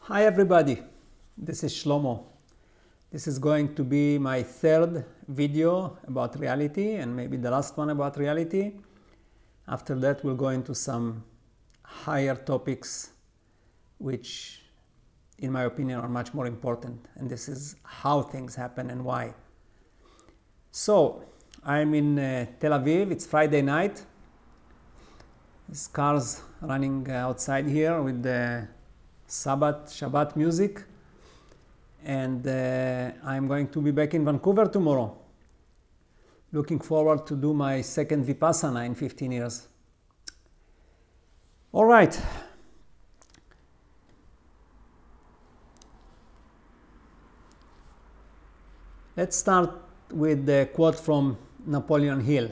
Hi everybody, this is Shlomo. This is going to be my third video about reality and maybe the last one about reality. After that we'll go into some higher topics which in my opinion are much more important, and this is how things happen and why. So I'm in Tel Aviv, it's Friday night. There's cars running outside here with the Shabbat music, and I'm going to be back in Vancouver tomorrow. Looking forward to do my second Vipassana in 15 years. All right. Let's start with the quote from Napoleon Hill.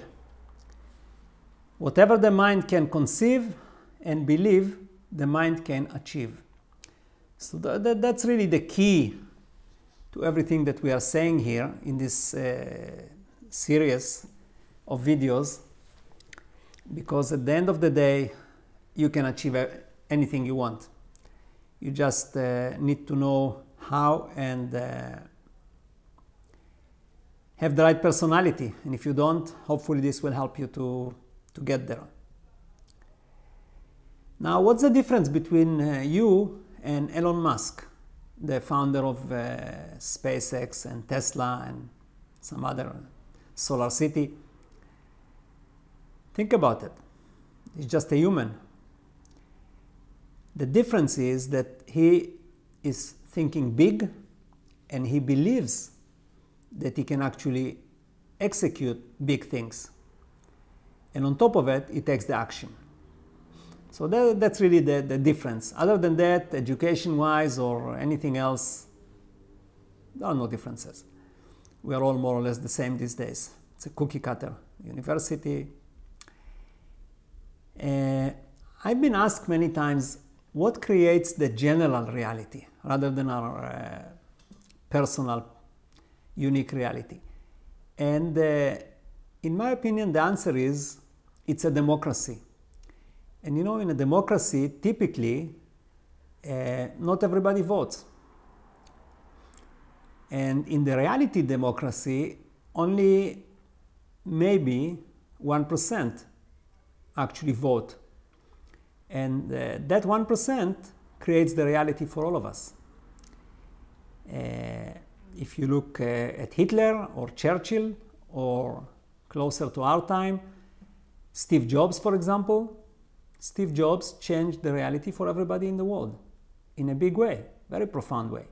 Whatever the mind can conceive and believe, the mind can achieve. So that's really the key to everything that we are saying here in this series of videos, because at the end of the day you can achieve anything you want. You just need to know how and have the right personality, and if you don't, hopefully this will help you to get there. Now, what's the difference between you and Elon Musk, the founder of SpaceX and Tesla and some other solar city? Think about it. He's just a human. The difference is that he is thinking big and he believes that he can actually execute big things. And on top of it, he takes the action. So that's really the difference. Other than that, education-wise or anything else, there are no differences. We are all more or less the same these days. It's a cookie cutter university. I've been asked many times, what creates the general reality rather than our personal, unique reality? And in my opinion, the answer is, it's a democracy. And you know, in a democracy, typically, not everybody votes. And in the reality democracy, only maybe 1% actually vote. And that 1% creates the reality for all of us. If you look at Hitler or Churchill, or closer to our time, Steve Jobs, for example, Steve Jobs changed the reality for everybody in the world in a big way, very profound way.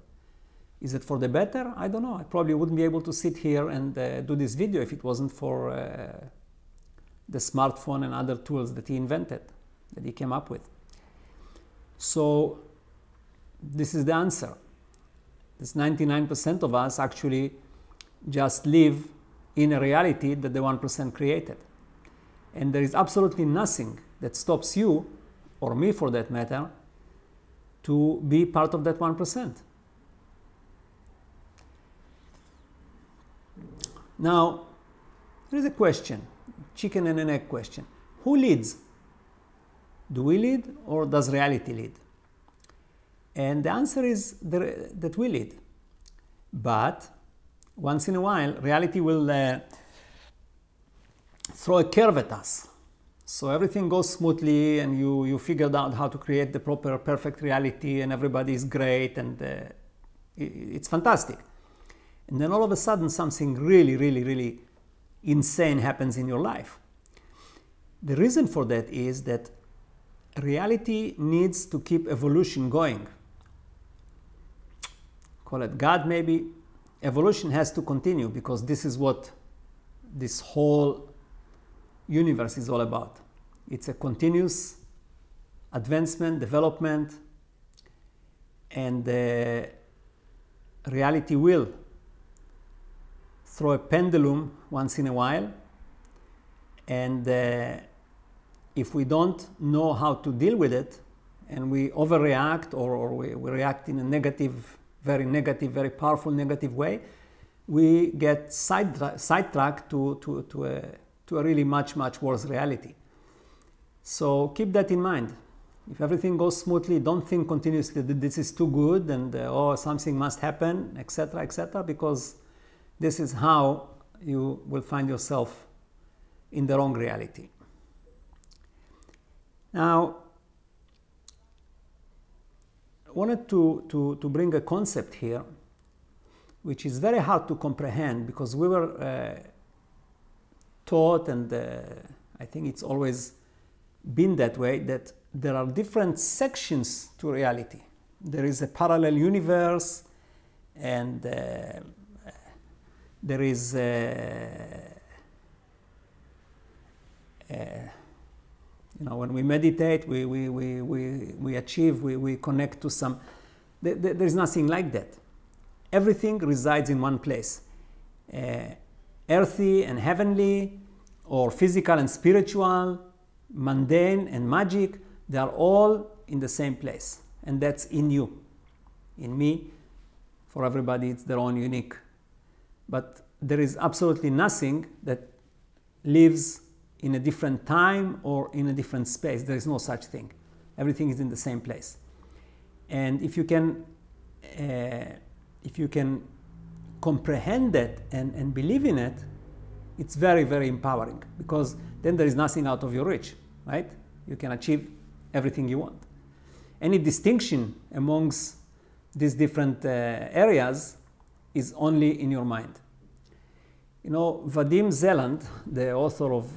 Is it for the better? I don't know. I probably wouldn't be able to sit here and do this video if it wasn't for the smartphone and other tools that he invented, that he came up with. So this is the answer. This 99% of us actually just live in a reality that the 1% created. And there is absolutely nothing that stops you, or me for that matter, to be part of that 1%. Now, there is a question, chicken and an egg question. Who leads? Do we lead, or does reality lead? And the answer is that we lead. But once in a while, reality will throw a curve at us. So everything goes smoothly and you figured out how to create the proper perfect reality and everybody is great and it's fantastic. And then all of a sudden something really insane happens in your life. The reason for that is that reality needs to keep evolution going. Call it God maybe. Evolution has to continue because this is what this whole universe is all about. It's a continuous advancement, development, and reality will throw a pendulum once in a while, and if we don't know how to deal with it and we overreact or we react in a very powerful negative way, we get sidetracked to a really much worse reality. So keep that in mind. If everything goes smoothly, don't think continuously that this is too good and oh, something must happen, etc., because this is how you will find yourself in the wrong reality. Now, I wanted to bring a concept here which is very hard to comprehend, because we were taught, and I think it's always been that way, that there are different sections to reality. There is a parallel universe, and there is you know, when we meditate, we achieve, we connect to some. There is nothing like that. Everything resides in one place. Earthy and heavenly, or physical and spiritual, mundane and magic, they are all in the same place. And that's in you. In me, for everybody, it's their own unique. But there is absolutely nothing that lives in a different time or in a different space. There is no such thing. Everything is in the same place. And if you can comprehend that and believe in it, it's very, very empowering, because then there is nothing out of your reach, right? You can achieve everything you want. Any distinction amongst these different areas is only in your mind. You know, Vadim Zeland, the author of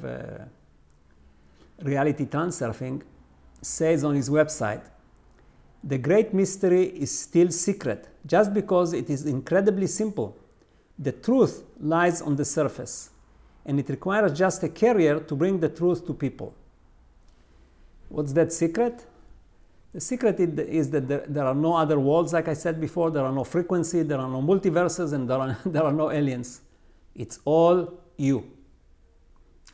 Reality Transurfing, says on his website, "The great mystery is still secret, just because it is incredibly simple. The truth lies on the surface, and it requires just a carrier to bring the truth to people." What's that secret? The secret is that there are no other worlds, like I said before. There are no frequencies, there are no multiverses, and there are no aliens. It's all you.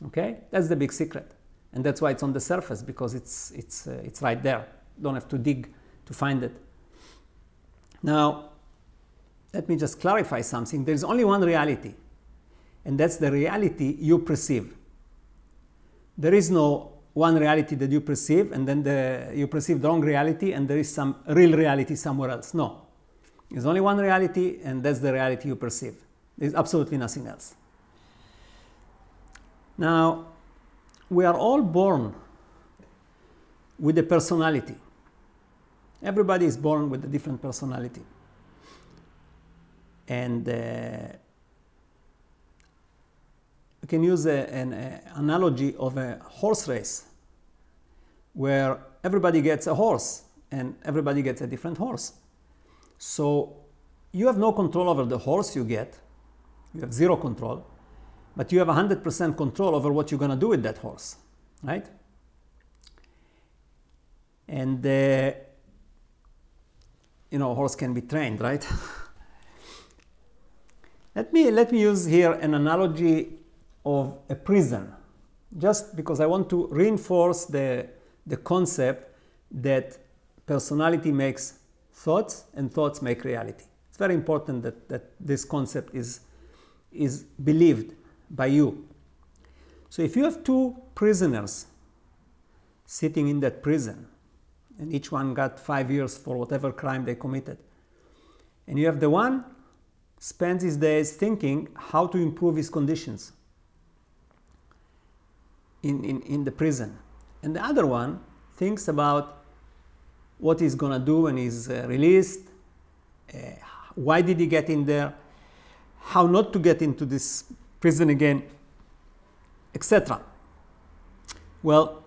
Okay? That's the big secret. And that's why it's on the surface, because it's right there. You don't have to dig to find it. Now, let me just clarify something. There's only one reality, and that's the reality you perceive. There is no one reality that you perceive, and then you perceive the wrong reality, and there is some real reality somewhere else. No. There's only one reality, and that's the reality you perceive. There's absolutely nothing else. Now, we are all born with a personality. Everybody is born with a different personality. And we can use an analogy of a horse race, where everybody gets a horse and everybody gets a different horse. So you have no control over the horse you get. You have zero control, but you have 100% control over what you're going to do with that horse, right? And you know, a horse can be trained, right? Let me use here an analogy of a prison, just because I want to reinforce the concept that personality makes thoughts and thoughts make reality. It's very important that this concept is believed by you. So if you have two prisoners sitting in that prison, and each one got 5 years for whatever crime they committed, and you have the one spends his days thinking how to improve his conditions in the prison, and the other one thinks about what he's going to do when he's released, why did he get in there, how not to get into this prison again, etc. Well,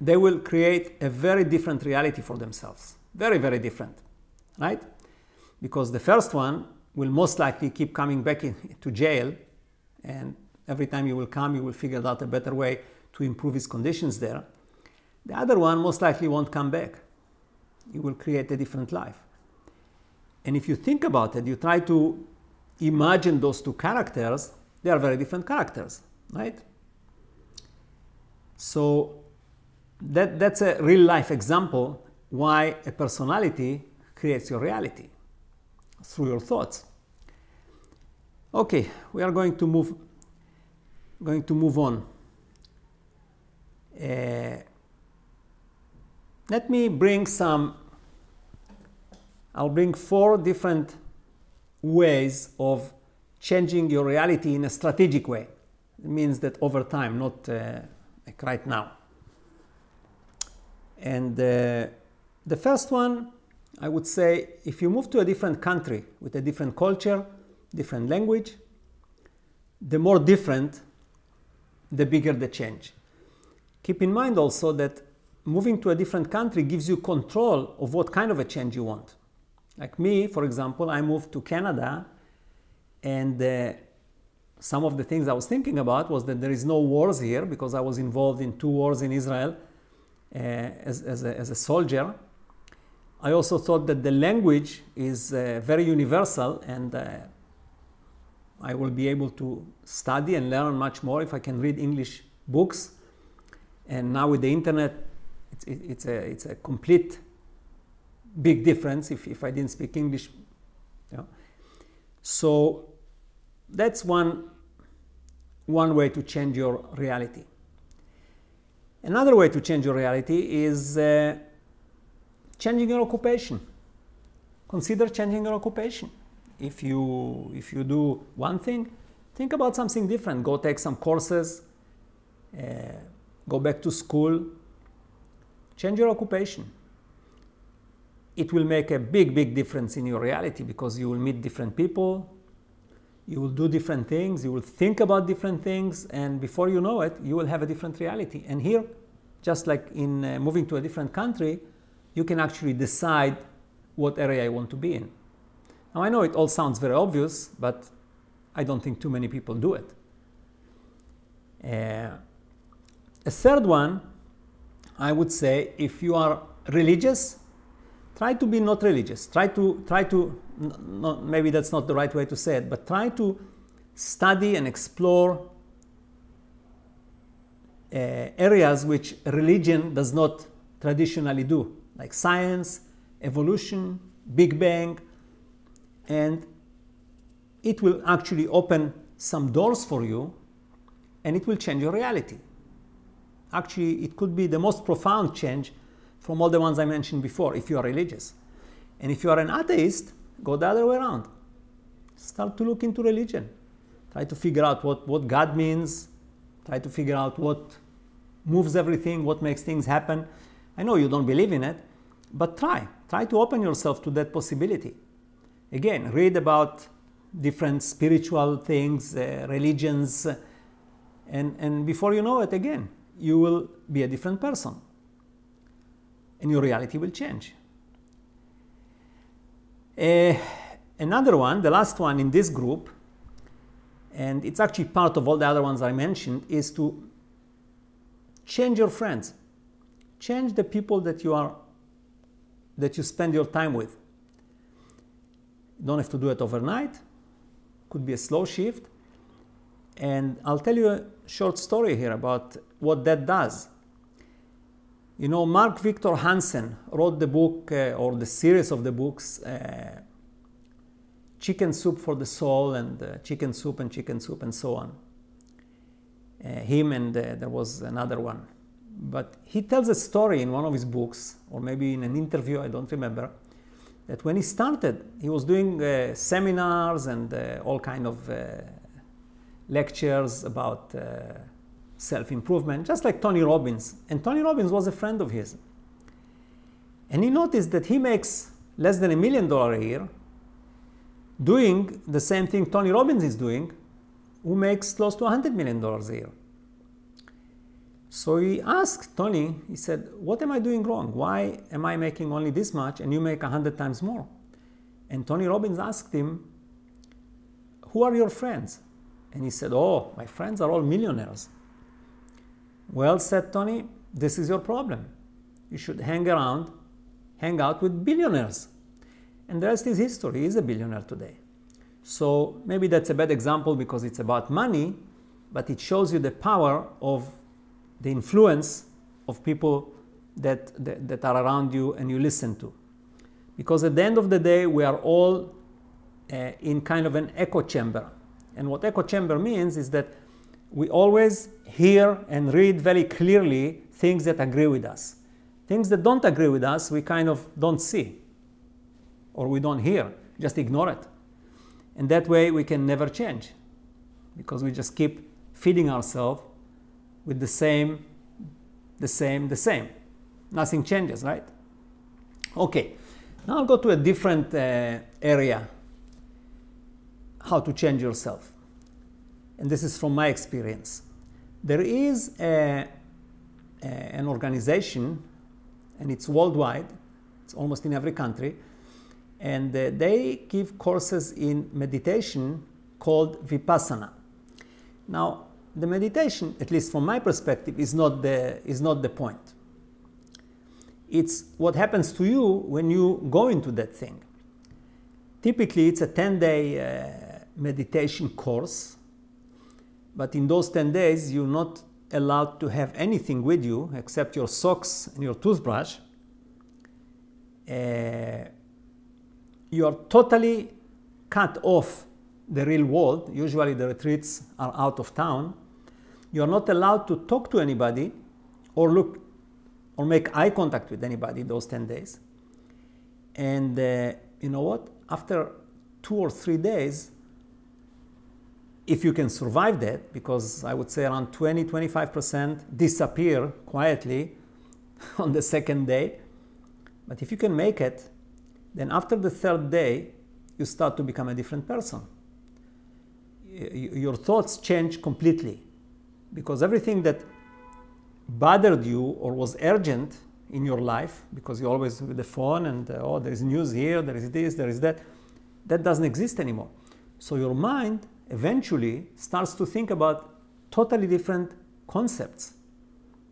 they will create a very different reality for themselves. Very, very different, right? Because the first one will most likely keep coming back to jail, and every time you will come, you will figure out a better way to improve his conditions there. The other one most likely won't come back. You will create a different life. And if you think about it, you try to imagine those two characters, they are very different characters, right? So that's a real life example why a personality creates your reality through your thoughts. Okay, we are going to move on. let me bring I'll bring 4 different ways of changing your reality in a strategic way. It means that over time, not like right now. And the first one, I would say, if you move to a different country with a different culture, different language, the more different, the bigger the change. Keep in mind also that moving to a different country gives you control of what kind of a change you want. Like me, for example, I moved to Canada, and some of the things I was thinking about was that there is no wars here, because I was involved in 2 wars in Israel as a soldier. I also thought that the language is very universal, and I will be able to study and learn much more if I can read English books. And now with the internet, it's a complete big difference if I didn't speak English. You know? So that's one way to change your reality. Another way to change your reality is changing your occupation. Consider changing your occupation. If you do one thing, think about something different. Go take some courses, go back to school, change your occupation. It will make a big difference in your reality, because you will meet different people, you will do different things, you will think about different things, and before you know it, you will have a different reality. And here, just like in moving to a different country, you can actually decide what area you want to be in. Now, I know it all sounds very obvious, but I don't think too many people do it. A third one, I would say, if you are religious, try to be not religious. Try to maybe that's not the right way to say it, but try to study and explore areas which religion does not traditionally do, like science, evolution, Big Bang, and it will actually open some doors for you, and it will change your reality. Actually, it could be the most profound change from all the ones I mentioned before, if you are religious. And if you are an atheist, go the other way around. Start to look into religion. Try to figure out what God means. Try to figure out what moves everything, what makes things happen. I know you don't believe in it, but try. Try to open yourself to that possibility. Again, read about different spiritual things, religions, and before you know it, again, you will be a different person. And your reality will change. Another one, the last one in this group, and it's actually part of all the other ones I mentioned, is to change your friends. Change the people that you spend your time with. You don't have to do it overnight. Could be a slow shift. And I'll tell you a short story here about what that does. You know, Mark Victor Hansen wrote the book, or the series of the books, Chicken Soup for the Soul, and Chicken Soup and so on. Him and there was another one. But he tells a story in one of his books, or maybe in an interview, I don't remember, that when he started, he was doing seminars and all kind of lectures about self-improvement, just like Tony Robbins. And Tony Robbins was a friend of his. And he noticed that he makes less than $1 million a year doing the same thing Tony Robbins is doing, who makes close to $100 million a year. So he asked Tony, he said, what am I doing wrong? Why am I making only this much and you make 100 times more? And Tony Robbins asked him, who are your friends? And he said, oh, my friends are all millionaires. Well, said Tony, this is your problem. You should hang out with billionaires. And the rest is history. He is a billionaire today. So maybe that's a bad example because it's about money, but it shows you the power of the influence of people that are around you and you listen to. Because at the end of the day, we are all in kind of an echo chamber. And what echo chamber means is that we always hear and read very clearly things that agree with us. Things that don't agree with us, we kind of don't see or we don't hear, just ignore it. And that way we can never change because we just keep feeding ourselves with the same. Nothing changes, right? Okay, now I'll go to a different area, how to change yourself. And this is from my experience. There is an organization, and it's worldwide, it's almost in every country, and they give courses in meditation called Vipassana. Now, the meditation, at least from my perspective, is not the point. It's what happens to you when you go into that thing. Typically, it's a 10-day meditation course, but in those 10 days, you're not allowed to have anything with you except your socks and your toothbrush. You are totally cut off the real world. Usually the retreats are out of town. You are not allowed to talk to anybody or look or make eye contact with anybody those 10 days. And you know what? After 2 or 3 days, if you can survive that, because I would say around 20-25% disappear quietly on the second day. But if you can make it, then after the 3rd day, you start to become a different person. Your thoughts change completely because everything that bothered you or was urgent in your life, because you're always with the phone and oh, there is news here, there is this, there is that, that doesn't exist anymore. So your mind eventually starts to think about totally different concepts,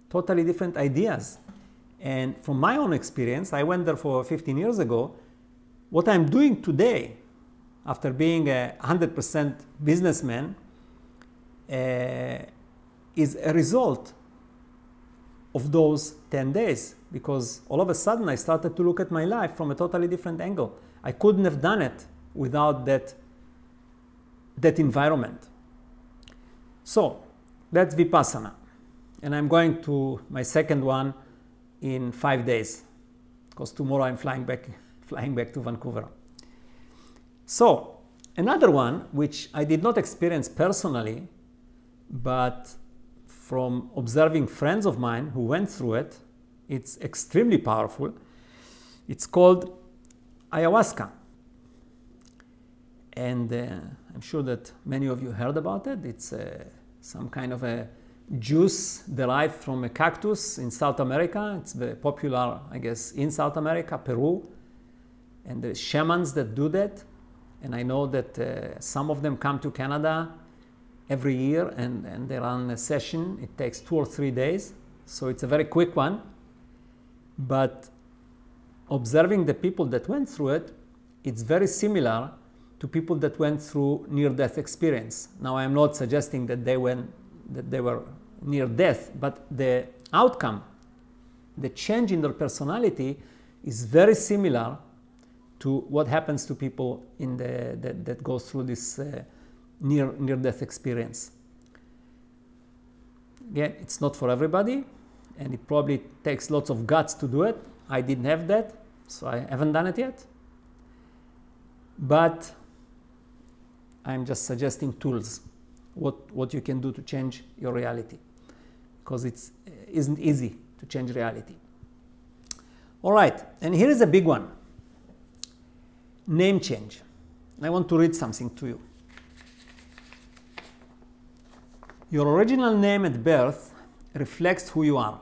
totally different ideas. And from my own experience, I went there for 15 years ago. What I'm doing today, after being a 100% businessman, is a result of those 10 days, because all of a sudden I started to look at my life from a totally different angle. I couldn't have done it without that environment. So that's Vipassana. And I'm going to my second one in 5 days, because tomorrow I'm flying back to Vancouver. So another one, which I did not experience personally, but from observing friends of mine who went through it, it's extremely powerful. It's called ayahuasca. And I'm sure that many of you heard about it. It's some kind of a juice derived from a cactus in South America. It's very popular, I guess, in South America, Peru. And there's shamans that do that. And I know that some of them come to Canada every year and they run a session. It takes 2 or 3 days. So it's a very quick one. But observing the people that went through it, it's very similar to people that went through near-death experience. Now, I am not suggesting that they were near death, but the outcome, the change in their personality is very similar to what happens to people that go through this near-death experience. Again, it's not for everybody, and it probably takes lots of guts to do it. I didn't have that, so I haven't done it yet. But I'm just suggesting tools, what you can do to change your reality, because it isn't easy to change reality. All right, and here is a big one. Name change. I want to read something to you. Your original name at birth reflects who you are.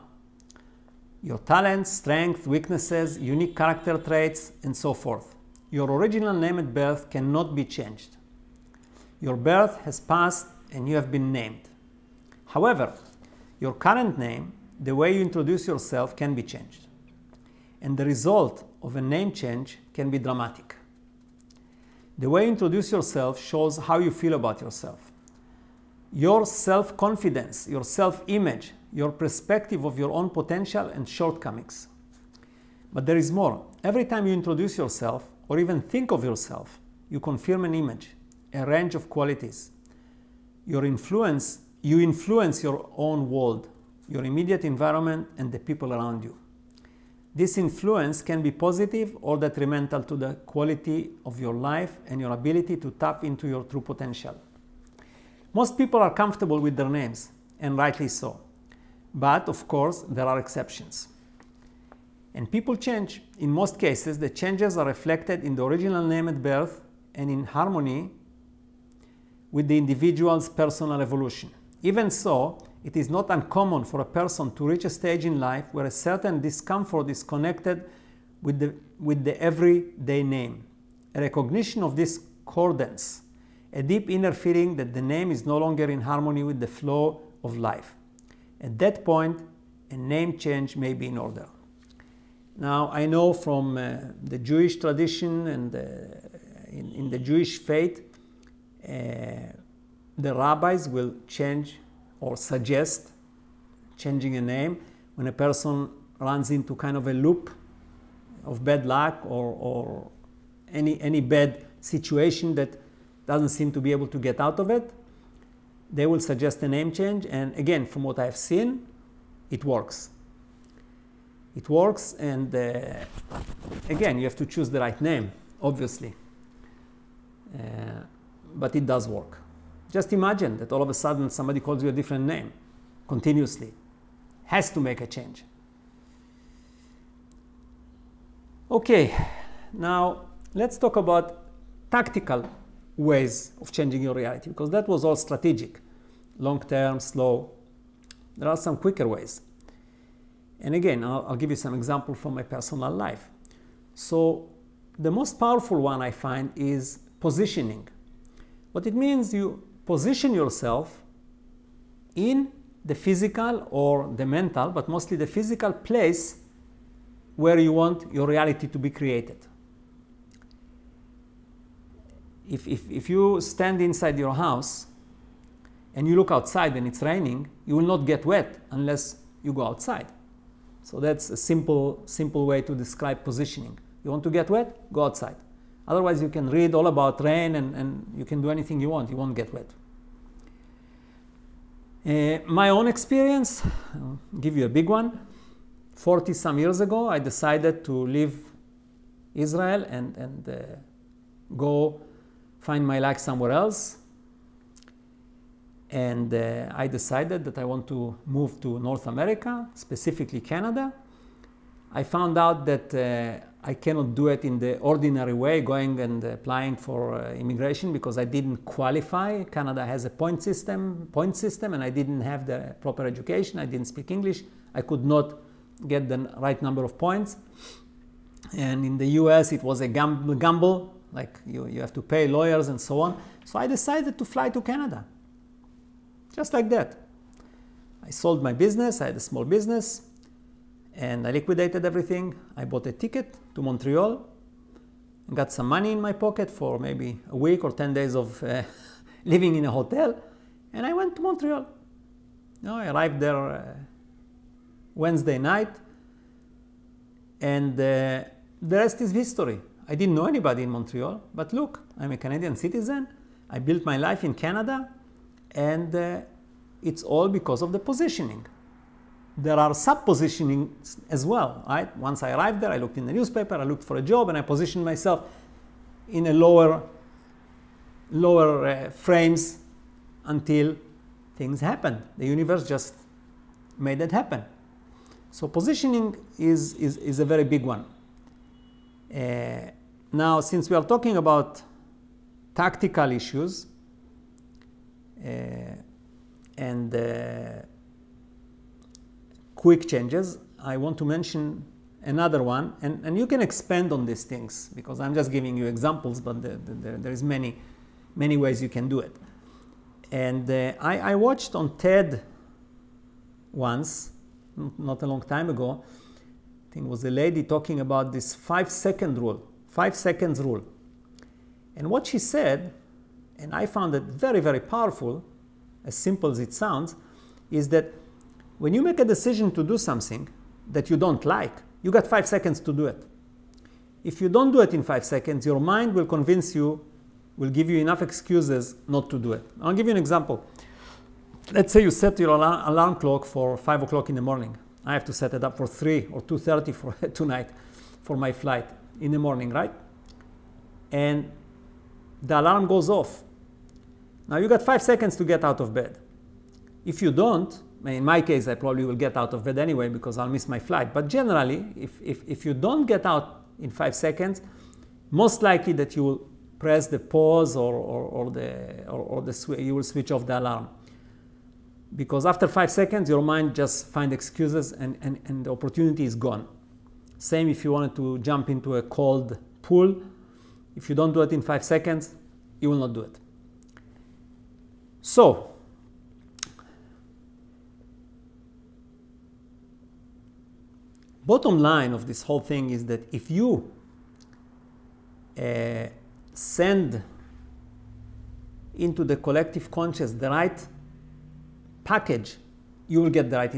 Your talents, strengths, weaknesses, unique character traits, and so forth. Your original name at birth cannot be changed. Your birth has passed and you have been named. However, your current name, the way you introduce yourself, can be changed. And the result of a name change can be dramatic. The way you introduce yourself shows how you feel about yourself. Your self-confidence, your self-image, your perspective of your own potential and shortcomings. But there is more. Every time you introduce yourself or even think of yourself, you confirm an image, a range of qualities. You influence your own world, your immediate environment, and the people around you. This influence can be positive or detrimental to the quality of your life and your ability to tap into your true potential. Most people are comfortable with their names, and rightly so. But, of course, there are exceptions. And people change. In most cases, the changes are reflected in the original name at birth and in harmony with the individual's personal evolution. Even so, it is not uncommon for a person to reach a stage in life where a certain discomfort is connected with the everyday name. A recognition of this discordance, a deep inner feeling that the name is no longer in harmony with the flow of life. At that point, a name change may be in order. Now, I know from the Jewish tradition and in the Jewish faith, the rabbis will change or suggest changing a name when a person runs into kind of a loop of bad luck or any bad situation that doesn't seem to be able to get out of it. They will suggest a name change, and again, from what I've seen, it works. It works, and again, you have to choose the right name, obviously. But it does work. Just imagine that all of a sudden somebody calls you a different name continuously. Has to make a change. Okay, now let's talk about tactical ways of changing your reality, because that was all strategic, long-term, slow. There are some quicker ways. And again, I'll give you some examples from my personal life. So the most powerful one I find is positioning. What it means, you position yourself in the physical or the mental, but mostly the physical place where you want your reality to be created. If you stand inside your house and you look outside when it's raining, you will not get wet unless you go outside. So that's a simple way to describe positioning. You want to get wet? Go outside. Otherwise, you can read all about rain and you can do anything you want. You won't get wet. My own experience, I'll give you a big one. 40-some years ago, I decided to leave Israel and go find my life somewhere else. And I decided that I want to move to North America, specifically Canada. I found out that I cannot do it in the ordinary way, going and applying for immigration, because I didn't qualify. Canada has a point system, and I didn't have the proper education. I didn't speak English. I could not get the right number of points. And in the US, it was a gamble, like you have to pay lawyers and so on. So I decided to fly to Canada, just like that. I sold my business. I had a small business, and I liquidated everything. I bought a ticket to Montreal, got some money in my pocket for maybe a week or 10 days of living in a hotel, and I went to Montreal. I arrived there Wednesday night, and the rest is history. I didn't know anybody in Montreal, but look, I'm a Canadian citizen. I built my life in Canada, and it's all because of the positioning. There are sub-positionings as well, right? Once I arrived there, I looked in the newspaper, I looked for a job, and I positioned myself in a lower frames until things happened. The universe just made it happen. So positioning is a very big one. Now, since we are talking about tactical issues and quick changes, I want to mention another one, and you can expand on these things, because I'm just giving you examples, but there is many ways you can do it. And I watched on TED once, not a long time ago. I think it was a lady talking about this 5-second rule, 5 seconds rule. And what she said, and I found it very, very powerful, as simple as it sounds, is that when you make a decision to do something that you don't like, you got 5 seconds to do it. If you don't do it in 5 seconds, your mind will convince you, will give you enough excuses not to do it. I'll give you an example. Let's say you set your alarm clock for 5 o'clock in the morning. I have to set it up for 3 or 2:30 for tonight for my flight in the morning, right? And the alarm goes off. Now you got 5 seconds to get out of bed. If you don't, in my case, I probably will get out of bed anyway because I'll miss my flight. But generally, if you don't get out in 5 seconds, most likely that you will press the pause or you will switch off the alarm. Because after 5 seconds, your mind just finds excuses and the opportunity is gone. Same if you wanted to jump into a cold pool. If you don't do it in 5 seconds, you will not do it. So, bottom line of this whole thing is that if you send into the collective conscious the right package, you will get the right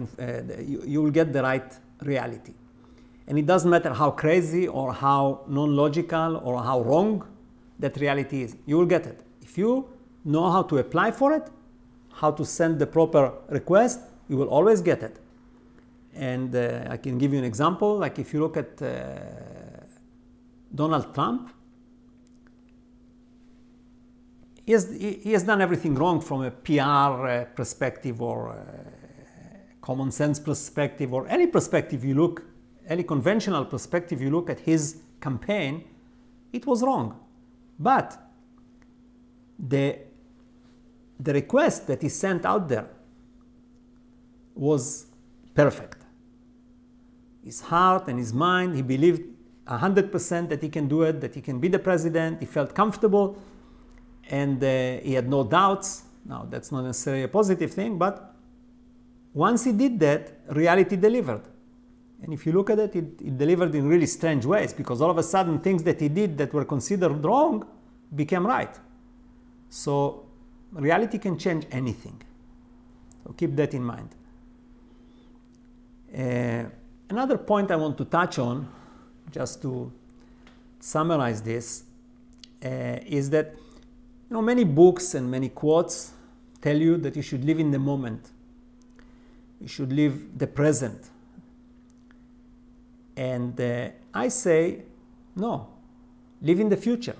you will get the right reality. And it doesn't matter how crazy or how non-logical or how wrong that reality is, you will get it. If you know how to apply for it, how to send the proper request, you will always get it. And I can give you an example. Like if you look at Donald Trump, he has done everything wrong from a PR perspective or common sense perspective or any perspective you look, any conventional perspective you look at his campaign, it was wrong. But the request that he sent out there was perfect. His heart and his mind, he believed 100% that he can do it, that he can be the president. He felt comfortable and he had no doubts. Now, that's not necessarily a positive thing, but once he did that, reality delivered. And if you look at it, it delivered in really strange ways, because all of a sudden things that he did that were considered wrong became right. So reality can change anything. So keep that in mind. Another point I want to touch on, just to summarize this, is that many books and many quotes tell you that you should live in the moment. You should live the present. And I say, no, live in the future.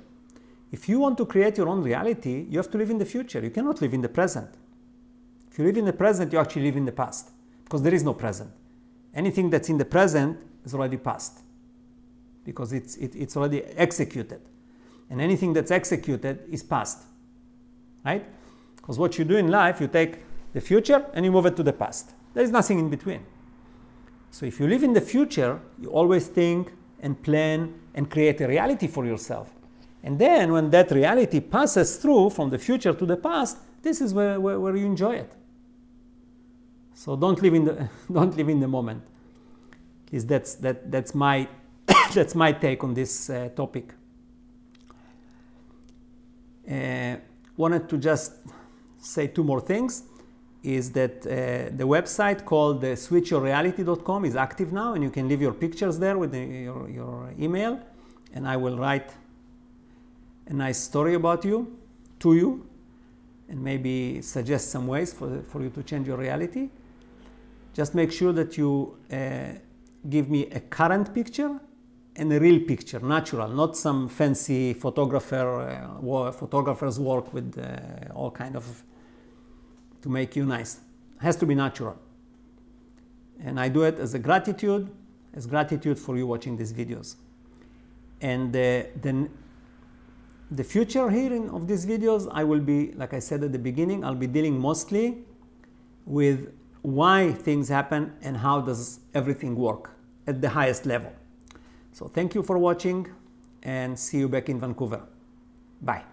If you want to create your own reality, you have to live in the future. You cannot live in the present. If you live in the present, you actually live in the past, because there is no present. Anything that's in the present is already past, because it's already executed. And anything that's executed is past, right? Because what you do in life, you take the future and you move it to the past. There is nothing in between. So if you live in the future, you always think and plan and create a reality for yourself. And then when that reality passes through from the future to the past, this is where you enjoy it. So don't live in the moment. Because that's my that's my take on this topic. Wanted to just say 2 more things. Is that the website called switchyourreality.com is active now, and you can leave your pictures there with your email, and I will write a nice story about you, to you, and maybe suggest some ways for you to change your reality. Just make sure that you give me a current picture and a real picture, natural, not some fancy photographer's work with all kind of to make you nice. It has to be natural. And I do it as gratitude for you watching these videos. And then the future here of these videos, I will be, like I said at the beginning, I'll be dealing mostly with why things happen and how does everything work at the highest level. So thank you for watching, and see you back in Vancouver. Bye.